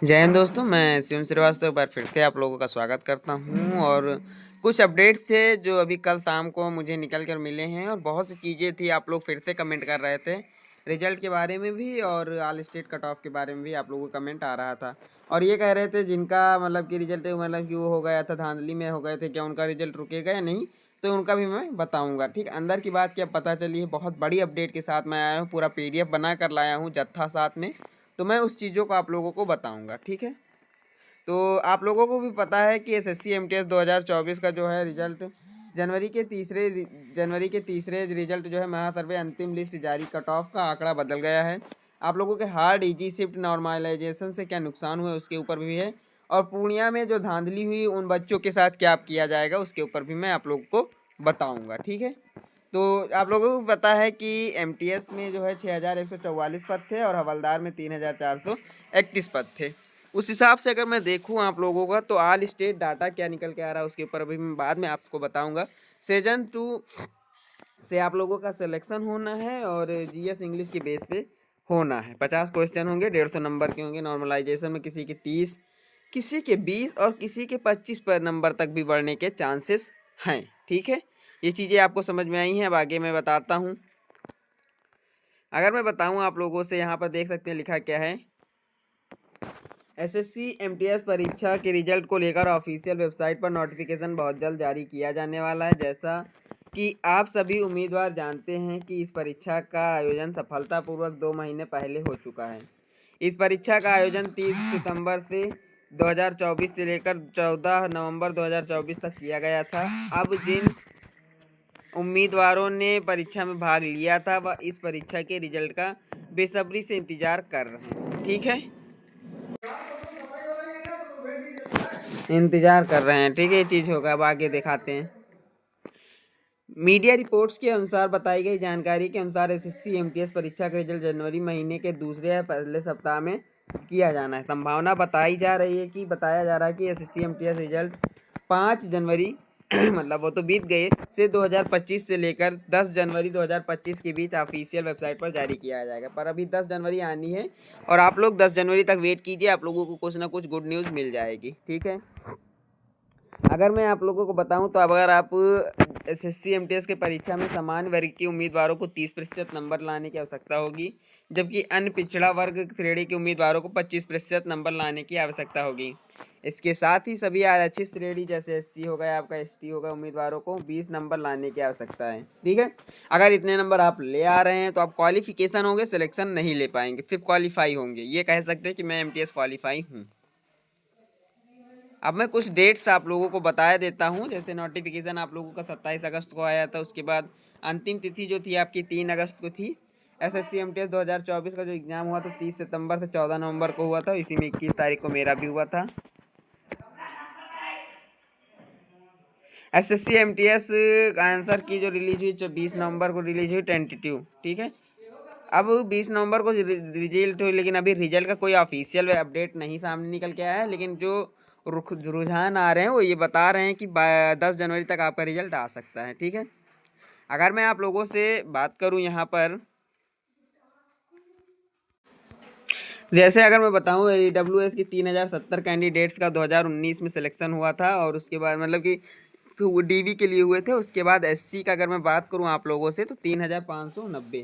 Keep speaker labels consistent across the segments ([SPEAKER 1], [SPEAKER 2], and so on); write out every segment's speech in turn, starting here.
[SPEAKER 1] जय हिंद दोस्तों, मैं शिवम श्रीवास्तव एक बार फिर से आप लोगों का स्वागत करता हूं। और कुछ अपडेट्स थे जो अभी कल शाम को मुझे निकल कर मिले हैं, और बहुत सी चीज़ें थी। आप लोग फिर से कमेंट कर रहे थे रिजल्ट के बारे में भी, और ऑल स्टेट कट ऑफ के बारे में भी आप लोगों का कमेंट आ रहा था। और ये कह रहे थे जिनका मतलब कि रिजल्ट मतलब कि वो हो गया था, धांधली में हो गए थे, क्या उनका रिजल्ट रुकेगा या नहीं, तो उनका भी मैं बताऊंगा। ठीक, अंदर की बात क्या पता चली है, बहुत बड़ी अपडेट के साथ मैं आया हूँ, पूरा PDF बना कर लाया हूँ जत्था साथ में। तो मैं उस चीज़ों को आप लोगों को बताऊंगा। ठीक है, तो आप लोगों को भी पता है कि SSC MTS 2024 का जो है रिजल्ट जनवरी के तीसरे जनवरी के तीसरे रिजल्ट जो है महासर्वे अंतिम लिस्ट जारी, कट ऑफ का आंकड़ा बदल गया है। आप लोगों के हार्ड इजी शिफ्ट नॉर्मलाइजेशन से क्या नुकसान हुए उसके ऊपर भी है, और पूर्णिया में जो धांधली हुई उन बच्चों के साथ क्या किया जाएगा उसके ऊपर भी मैं आप लोगों को बताऊंगा। ठीक है, तो आप लोगों को पता है कि MTS में जो है 6144 पद थे, और हवलदार में 3431 पद थे। उस हिसाब से अगर मैं देखूं आप लोगों का, तो ऑल स्टेट डाटा क्या निकल के आ रहा है उसके ऊपर अभी मैं बाद में आपको बताऊंगा। सीजन 2 से आप लोगों का सिलेक्शन होना है, और GS इंग्लिश के बेस पे होना है। 50 क्वेश्चन होंगे, 150 नंबर के होंगे। नॉर्मलाइजेशन में किसी के 30, किसी के 20 और किसी के 25 पर नंबर तक भी बढ़ने के चांसेस हैं। ठीक है, ये चीज़ें आपको समझ में आई हैं। अब आगे मैं बताता हूँ। अगर मैं बताऊँ आप लोगों से, यहाँ पर देख सकते हैं लिखा क्या है। SSC MTS परीक्षा के रिजल्ट को लेकर ऑफिशियल वेबसाइट पर नोटिफिकेशन बहुत जल्द जारी किया जाने वाला है। जैसा कि आप सभी उम्मीदवार जानते हैं कि इस परीक्षा का आयोजन सफलतापूर्वक 2 महीने पहले हो चुका है। इस परीक्षा का आयोजन 30 सितंबर से 2024 से लेकर 14 नवंबर 2024 तक किया गया था। अब जिन उम्मीदवारों ने परीक्षा में भाग लिया था वह इस परीक्षा के रिजल्ट का बेसब्री से इंतजार कर रहे हैं। ठीक है, इंतजार कर रहे हैं। ठीक है, ये चीज़ होगा। अब आगे दिखाते हैं। मीडिया रिपोर्ट्स के अनुसार बताई गई जानकारी के अनुसार SSC MTS परीक्षा का रिजल्ट जनवरी महीने के दूसरे या पहले सप्ताह में किया जाना है। संभावना बताया जा रहा है कि SSC MTS रिजल्ट 5 जनवरी मतलब वो तो बीत गए से 2025 से लेकर 10 जनवरी 2025 के बीच ऑफिशियल वेबसाइट पर जारी किया जाएगा। पर अभी 10 जनवरी आनी है, और आप लोग 10 जनवरी तक वेट कीजिए, आप लोगों को कुछ ना कुछ गुड न्यूज़ मिल जाएगी। ठीक है, अगर मैं आप लोगों को बताऊं तो अगर आप SSC MTS के परीक्षा में सामान्य वर्ग के उम्मीदवारों को 30% नंबर लाने की आवश्यकता होगी, जबकि अन्य पिछड़ा वर्ग श्रेणी के उम्मीदवारों को 25% नंबर लाने की आवश्यकता होगी। इसके साथ ही सभी आरक्षित श्रेणी जैसे SC हो गया, आपका ST होगा, उम्मीदवारों को 20 नंबर लाने की आवश्यकता है। ठीक है, अगर इतने नंबर आप ले आ रहे हैं तो आप क्वालिफिकेशन होंगे, सिलेक्शन नहीं ले पाएंगे, सिर्फ क्वालिफाई होंगे। ये कह सकते हैं कि मैं MTS क्वालिफाई हूँ। अब मैं कुछ डेट्स आप लोगों को बताया देता हूँ। जैसे नोटिफिकेशन आप लोगों का 27 अगस्त को आया था, उसके बाद अंतिम तिथि जो थी आपकी 3 अगस्त को थी। SSC MTS 2024 का जो एग्ज़ाम हुआ था 30 सितंबर से 14 नवंबर को हुआ था। इसी में 21 तारीख को मेरा भी हुआ था। SSC MTS आंसर की जो रिलीज हुई 20 नवंबर को रिलीज हुई, टेंटेटिव। ठीक है, अब 20 नवंबर को रिजल्ट हुई, लेकिन अभी रिजल्ट का कोई ऑफिशियल अपडेट नहीं सामने निकल के आया है। लेकिन जो रुझान आ रहे हैं वो ये बता रहे हैं कि 10 जनवरी तक आपका रिजल्ट आ सकता है। ठीक है, अगर मैं आप लोगों से बात करूं यहाँ पर, जैसे अगर मैं बताऊं AWS की 3070 कैंडिडेट्स का 2019 में सिलेक्शन हुआ था, और उसके बाद मतलब कि तो वो DV के लिए हुए थे। उसके बाद SC का अगर मैं बात करूं आप लोगों से तो 3590।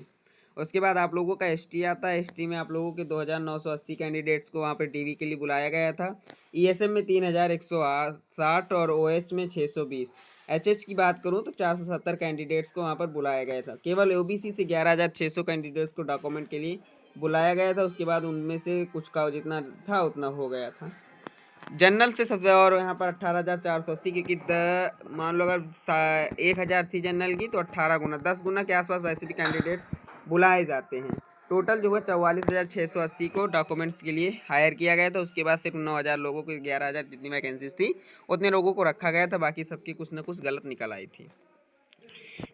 [SPEAKER 1] उसके बाद आप लोगों का ST आता है। ST में आप लोगों के 2980 कैंडिडेट्स को वहाँ पे DV के लिए बुलाया गया था। ESM में 3160, और OH में 620। HH की बात करूँ तो 470 कैंडिडेट्स को वहाँ पर बुलाया गया था। केवल OBC से 11600 कैंडिडेट्स को डॉक्यूमेंट के लिए बुलाया गया था। उसके बाद उनमें से कुछ का जितना था उतना हो गया था। जनरल से सबसे, और यहाँ पर 18,480, क्योंकि मान लो अगर 1000 थी जनरल की, तो 18 गुना 10 गुना के आसपास वैसे भी कैंडिडेट बुलाए जाते हैं। टोटल जो है 44,680 को डॉक्यूमेंट्स के लिए हायर किया गया था। उसके बाद सिर्फ 9,000 लोगों को, 11,000 जितनी वैकेंसीज थी उतने लोगों को रखा गया था। बाकी सबकी कुछ ना कुछ गलत निकल आई थी।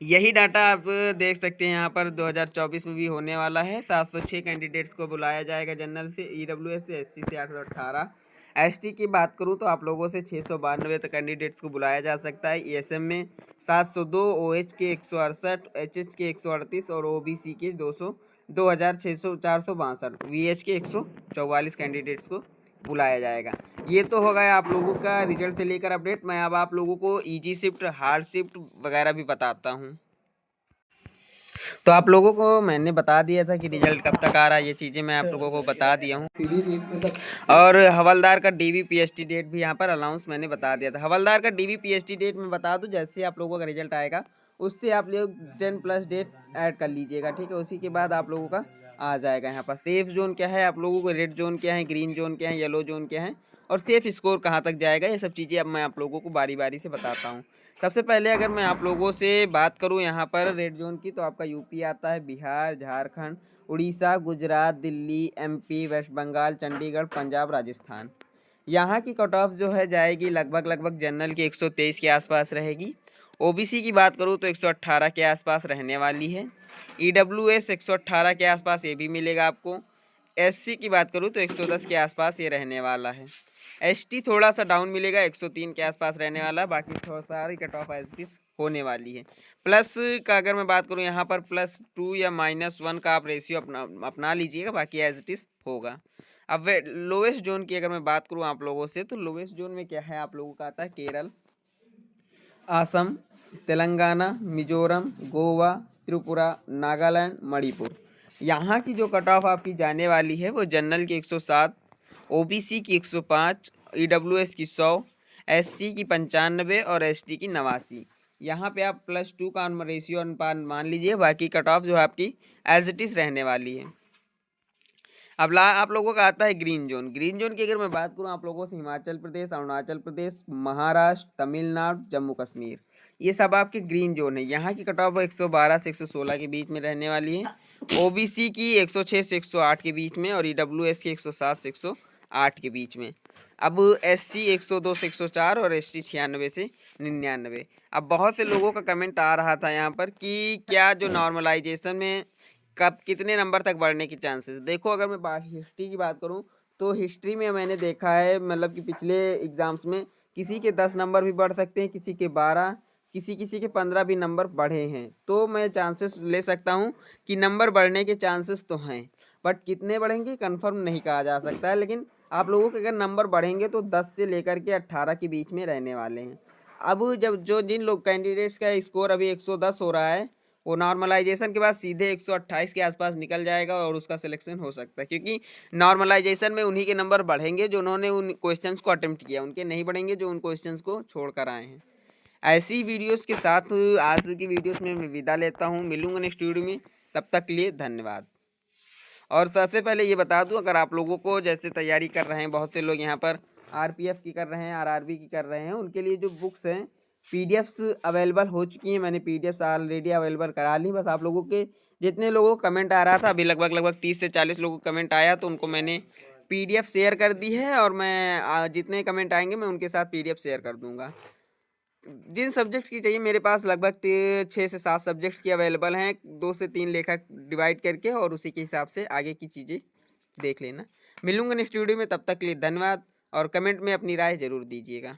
[SPEAKER 1] यही डाटा आप देख सकते हैं यहाँ पर 2024 में भी होने वाला है। 706 कैंडिडेट्स को बुलाया जाएगा जनरल से, EWS से, SC से 818। ST की बात करूँ तो आप लोगों से 692 तक कैंडिडेट्स को बुलाया जा सकता है। ESM में 702, OH के 168, HH के 138, और OBC के 200 2600 462, VH के 144 कैंडिडेट्स को बुलाया जाएगा। ये तो हो गया आप लोगों का रिजल्ट से लेकर अपडेट। मैं अब आप लोगों को ईजी शिफ्ट, हार्ड शिफ्ट वगैरह भी बताता हूँ। तो आप लोगों को मैंने बता दिया था कि रिजल्ट कब तक आ रहा है, ये चीज़ें मैं आप लोगों को बता दिया हूँ। और हवलदार का डीवी पीएसटी डेट भी यहाँ पर अनाउंस मैंने बता दिया था। हवलदार का डीवी पीएसटी डेट मैं बता दूँ, जैसे आप लोगों का रिजल्ट आएगा उससे आप लोग 10+ डेट ऐड कर लीजिएगा, ठीक है। उसी के बाद आप लोगों का आ जाएगा। यहाँ पर सेफ जोन क्या है, आप लोगों को रेड जोन क्या है, ग्रीन जोन क्या है, येलो जोन क्या है, और सेफ स्कोर कहाँ तक जाएगा, ये सब चीज़ें अब मैं आप लोगों को बारी बारी से बताता हूँ। सबसे पहले अगर मैं आप लोगों से बात करूं यहाँ पर रेड जोन की, तो आपका यूपी आता है, बिहार, झारखंड, उड़ीसा, गुजरात, दिल्ली, एमपी, वेस्ट बंगाल, चंडीगढ़, पंजाब, राजस्थान। यहाँ की कट ऑफ जो है जाएगी लगभग जनरल की 123 के आसपास रहेगी। ओबीसी की बात करूँ तो 118 के आसपास रहने वाली है। ईडब्ल्यूएस 118 के आसपास ये भी मिलेगा आपको। एससी की बात करूँ तो 110 के आसपास ये रहने वाला है। एसटी थोड़ा सा डाउन मिलेगा, 103 के आसपास रहने वाला है। बाकी थोड़ा सारी कट ऑफ एसटी होने वाली है। प्लस का अगर मैं बात करूँ यहाँ पर +2 या -1 का आप रेशियो अपना लीजिएगा, बाकी एज इट इज़ होगा। अब लोवेस्ट जोन की अगर मैं बात करूँ आप लोगों से, तो लोवेस्ट जोन में क्या है आप लोगों का आता है केरल, असम, तेलंगाना, मिजोरम, गोवा, त्रिपुरा, नागालैंड, मणिपुर। यहाँ की जो कट ऑफ आपकी जाने वाली है वो जनरल की 107, ओबीसी की 105, ईडब्ल्यूएस की 100, एससी की 95 और एसटी की 89। यहाँ पे आप +2 का रेशियो अनुपात मान लीजिए। बाकी कट ऑफ जो है आपकी एज इट इज़ रहने वाली है। अब आप लोगों का आता है ग्रीन जोन। ग्रीन जोन की अगर मैं बात करूँ आप लोगों से, हिमाचल प्रदेश, अरुणाचल प्रदेश, महाराष्ट्र, तमिलनाडु, जम्मू कश्मीर, ये सब आपके ग्रीन जोन है। यहाँ की कट ऑफ 112 से 116 के बीच में रहने वाली है। ओबीसी की 106 से 108 के बीच में, और ईडब्ल्यूएस की 107 से 108 के बीच में। अब एससी 102 से 104 और एसटी 96 से 99। अब बहुत से लोगों का कमेंट आ रहा था यहाँ पर कि क्या जो नॉर्मलाइजेशन में कब कितने नंबर तक बढ़ने की चांसेस। देखो अगर मैं हिस्ट्री की बात करूं तो हिस्ट्री में मैंने देखा है, मतलब कि पिछले एग्ज़ाम्स में किसी के 10 नंबर भी बढ़ सकते हैं, किसी के 12, किसी किसी के 15 भी नंबर बढ़े हैं। तो मैं चांसेस ले सकता हूं कि नंबर बढ़ने के चांसेस तो हैं, बट कितने बढ़ेंगे कन्फर्म नहीं कहा जा सकता है। लेकिन आप लोगों के अगर नंबर बढ़ेंगे तो 10 से लेकर के 18 के बीच में रहने वाले हैं। अब जब जो जिन लोग कैंडिडेट्स का स्कोर अभी 110 हो रहा है, वो नॉर्मलाइजेशन के बाद सीधे 128 के आसपास निकल जाएगा और उसका सिलेक्शन हो सकता है, क्योंकि नॉर्मलाइजेशन में उन्हीं के नंबर बढ़ेंगे जो उन्होंने उन क्वेश्चंस को अटेम्प्ट किया, उनके नहीं बढ़ेंगे जो उन क्वेश्चंस को छोड़ कर आए हैं। ऐसी वीडियोस के साथ आज की वीडियोस में मैं विदा लेता हूँ। मिलूंगा नेक्स्ट वीडियो में, तब तक के लिए धन्यवाद। और सबसे पहले ये बता दूं, अगर आप लोगों को जैसे तैयारी कर रहे हैं, बहुत से लोग यहाँ पर आरपीएफ की कर रहे हैं, आरआरबी की कर रहे हैं, उनके लिए जो बुक्स हैं पीडीएफ्स अवेलेबल हो चुकी हैं। मैंने पीडीएफ्स ऑलरेडी अवेलेबल करा ली। बस आप लोगों के जितने लोगों को कमेंट आ रहा था, अभी लगभग 30 से 40 लोगों को कमेंट आया, तो उनको मैंने पीडीएफ शेयर कर दी है। और मैं जितने कमेंट आएंगे मैं उनके साथ पीडीएफ शेयर कर दूंगा। जिन सब्जेक्ट्स की चाहिए मेरे पास लगभग 6 से 7 सब्जेक्ट्स की अवेलेबल हैं, 2 से 3 लेखक डिवाइड करके, और उसी के हिसाब से आगे की चीज़ें देख लेना। मिलूंगा नेक्स्ट वीडियो में, तब तक के लिए धन्यवाद। और कमेंट में अपनी राय ज़रूर दीजिएगा।